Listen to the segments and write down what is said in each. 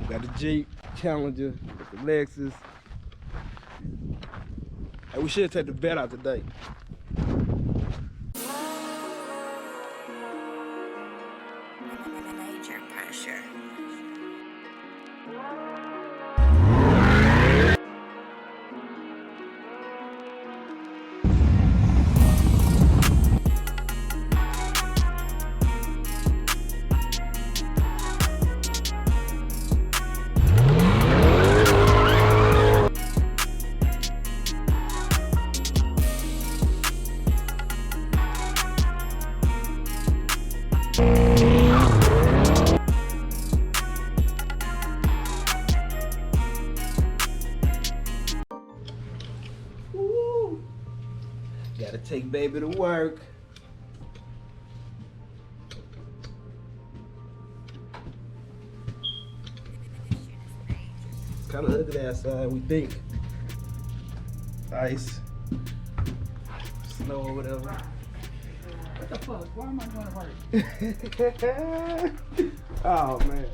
Got the Jeep Challenger with the Lexus. Hey, we should take the vet out today. Major pressure. Woo. Gotta take baby to work. It's kind of ugly outside, we think. Ice, snow or whatever. What the fuck? Why am I going to work? Oh man.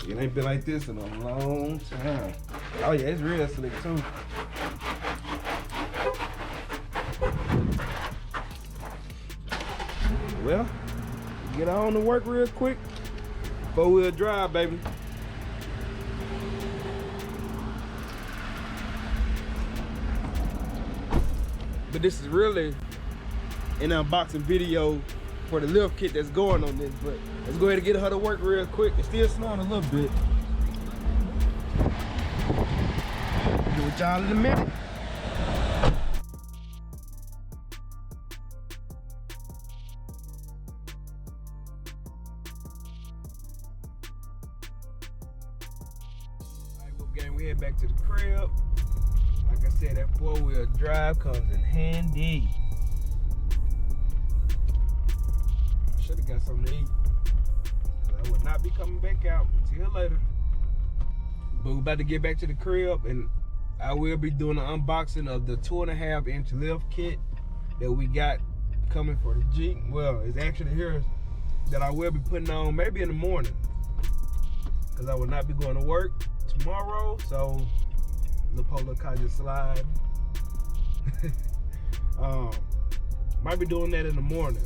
It ain't been like this in a long time. Oh yeah, it's real slick too. Well, get on to work real quick. 4-wheel drive, baby. But this is really an unboxing video for the lift kit that's going on this. But let's go ahead and get her to work real quick. It's still snowing a little bit. Do with y'all in a minute. Alright, well, gang, we head back to the crib. Like I said, that 4-wheel drive comes in handy. I should have got something to eat. I will not be coming back out until later. But we're about to get back to the crib, and I will be doing an unboxing of the 2.5-inch lift kit that we got coming for the Jeep. Well, it's actually here that I will be putting on maybe in the morning, because I will not be going to work tomorrow, so the polo car just slide. Might be doing that in the morning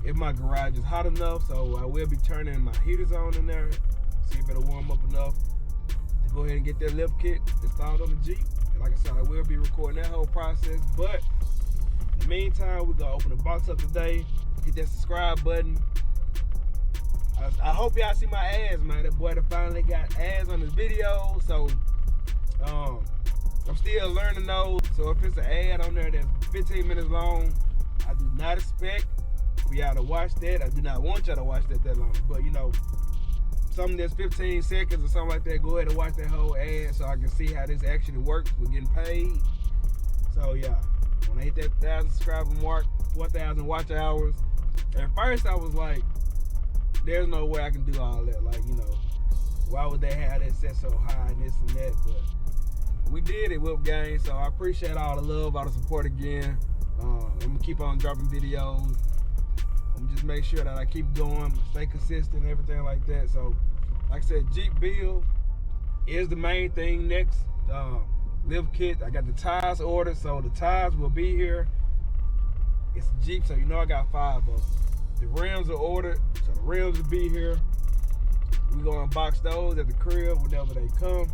if my garage is hot enough, so I will be turning my heaters on in there, see if it'll warm up enough to go ahead and get that lift kit installed on the Jeep. And like I said, I will be recording that whole process, but in the meantime, we're gonna open the box up today, hit that subscribe button. I hope y'all see my ads, man. That boy that finally got ads on his video, so I'm still learning those. So if it's an ad on there that's 15 minutes long, I do not expect for y'all to watch that. I do not want y'all to watch that long. But you know, something that's 15 seconds or something like that, go ahead and watch that whole ad so I can see how this actually works with getting paid. So yeah, when I hit that 1,000 subscriber mark, 4,000 watch hours, at first I was like, there's no way I can do all that. Like, you know, why would they have that set so high and this and that? But we did it, Whip Gang. So I appreciate all the love, all the support again. I'm gonna keep on dropping videos. I'm just make sure that I keep going, stay consistent, everything like that. So, like I said, Jeep build is the main thing next. Lift kit, I got the tires ordered, so the tires will be here. It's a Jeep, so you know I got 5 of them. The rims are ordered, so the rims will be here. We're gonna unbox those at the crib whenever they come.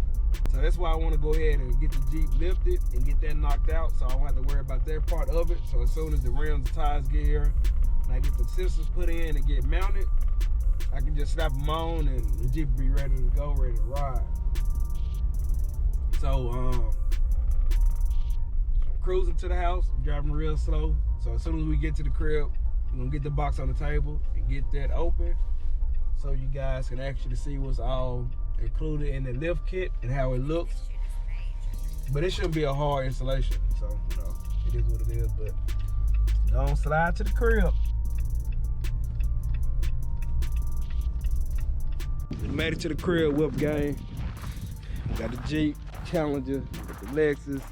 So that's why I want to go ahead and get the Jeep lifted and get that knocked out, so I don't have to worry about that part of it. So as soon as the rims and tires get here, and I get the sensors put in and get mounted, I can just slap them on and the Jeep will be ready to go, ready to ride. So I'm cruising to the house, I'm driving real slow. So as soon as we get to the crib, we're gonna get the box on the table and get that open so you guys can actually see what's all included in the lift kit and how it looks. But it shouldn't be a hard installation, so you know, it is what it is. But don't slide to the crib. We made it to the crib, Whip Gang. Got the Jeep Challenger with the Lexus.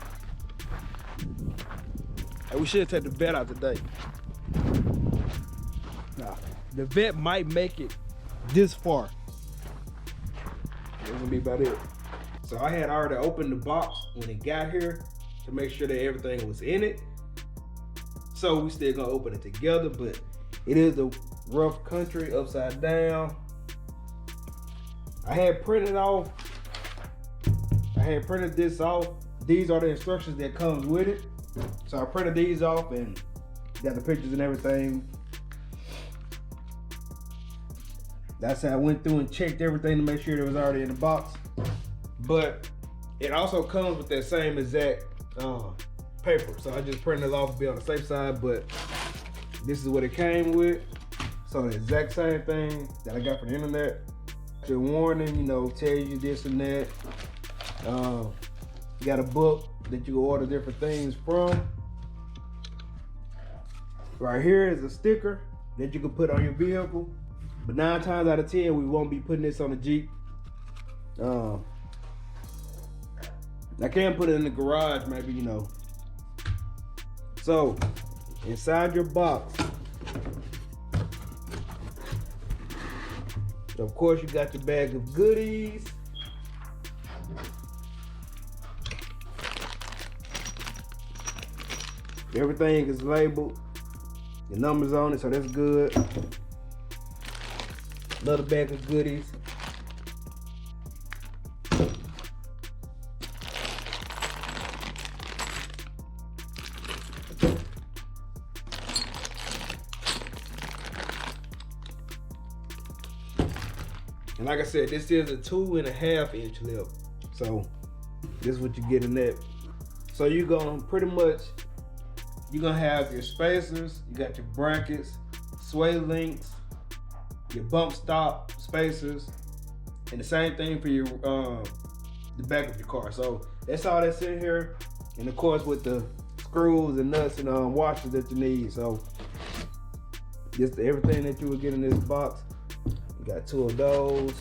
Hey, we should take the vet out today. Nah, The vet might make it this far. That's gonna be about it. So I had already opened the box when it got here to make sure that everything was in it. So we still gonna open it together, but it is the rough country upside down. I had printed this off. These are the instructions that comes with it. So I printed these off and got the pictures and everything. That's how I went through and checked everything to make sure it was already in the box. But it also comes with that same exact paper. So I just printed it off to be on the safe side, but this is what it came with. So the exact same thing that I got from the internet. Your warning, you know, tells you this and that. You got a book that you can order different things from. Right here is a sticker that you can put on your vehicle. But 9 times out of 10, we won't be putting this on the Jeep. I can put it in the garage, maybe, you know. So, inside your box, of course, you got your bag of goodies. Everything is labeled. The numbers on it, so that's good. Another bag of goodies. And like I said, this is a 2.5 inch lip. So this is what you get in that. So you're gonna have your spacers, you got your brackets, sway links, your bump stop spacers, and the same thing for your the back of your car. So that's all that's in here, and of course with the screws and nuts and washers that you need. So just everything that you would get in this box. You got 2 of those.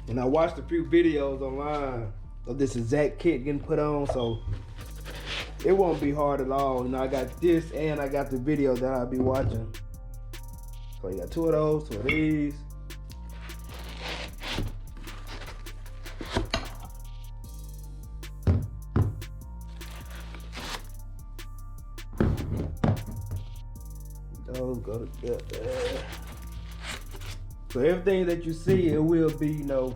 And I watched a few videos online of this exact kit getting put on, so it won't be hard at all. You know, I got this and I got the video that I'll be watching. So you got 2 of those, 2 of these. Those go together. So everything that you see, it will be, you know,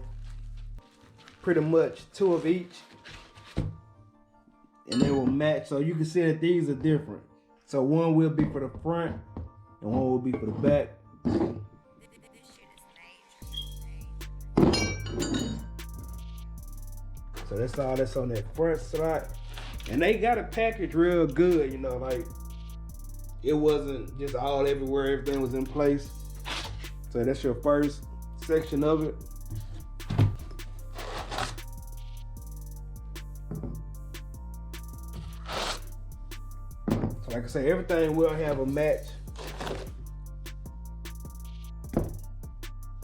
pretty much 2 of each, and they will match. So you can see that these are different. So one will be for the front, and one will be for the back. So that's all that's on that front side, and they got it packaged real good. You know, like it wasn't just all everywhere. Everything was in place. So that's your first section of it. So like I say, everything will have a match.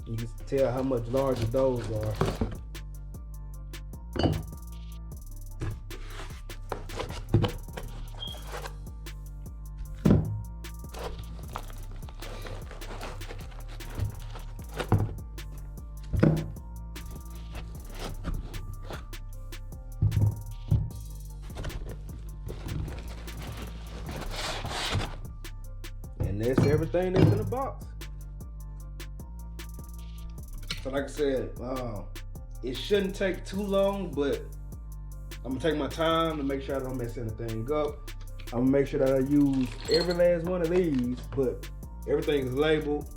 You can tell how much larger those are. And that's everything that's in the box. So like I said, it shouldn't take too long, but I'm gonna take my time to make sure I don't mess anything up. I'm gonna make sure that I use every last one of these, but everything is labeled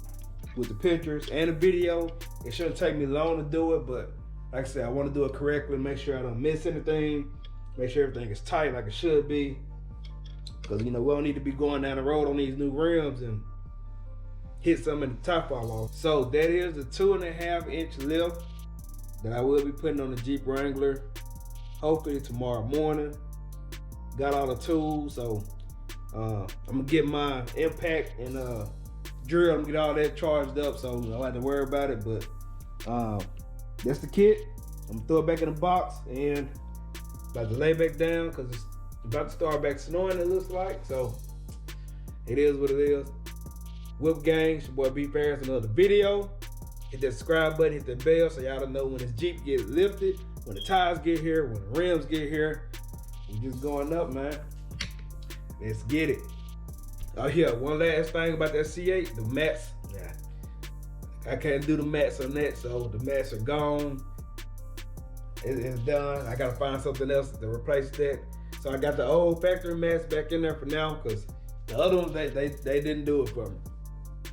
with the pictures and the video. It shouldn't take me long to do it, but like I said, I want to do it correctly, make sure I don't miss anything, make sure everything is tight like it should be. Because, you know, we don't need to be going down the road on these new rims and hit some of the top fall off. So that is the 2.5 inch lift that I will be putting on the Jeep Wrangler, hopefully tomorrow morning. Got all the tools, so I'm gonna get my impact and drill and get all that charged up, so I don't have to worry about it. But that's the kit. I'm gonna throw it back in the box and about to lay back down because it's about to start back snowing, it looks like. So it is what it is. Whip gang, it's your boy B Paris, another video. Hit that subscribe button, hit that bell so y'all know when this Jeep get lifted, when the tires get here, when the rims get here. We just going up, man. Let's get it. Oh yeah, one last thing about that C8, the mats. Yeah, I can't do the mats on that, so the mats are gone. It's done. I gotta find something else to replace that. So I got the old factory mats back in there for now because the other ones, they didn't do it for me.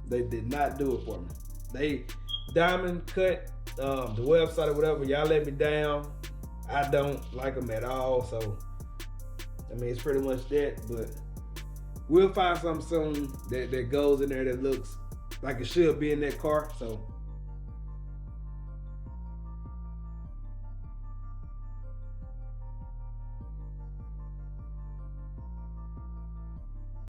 They did not do it for me. They diamond cut the website or whatever. Y'all let me down. I don't like them at all. So I mean, it's pretty much that. But we'll find something soon that goes in there that looks like it should be in that car. So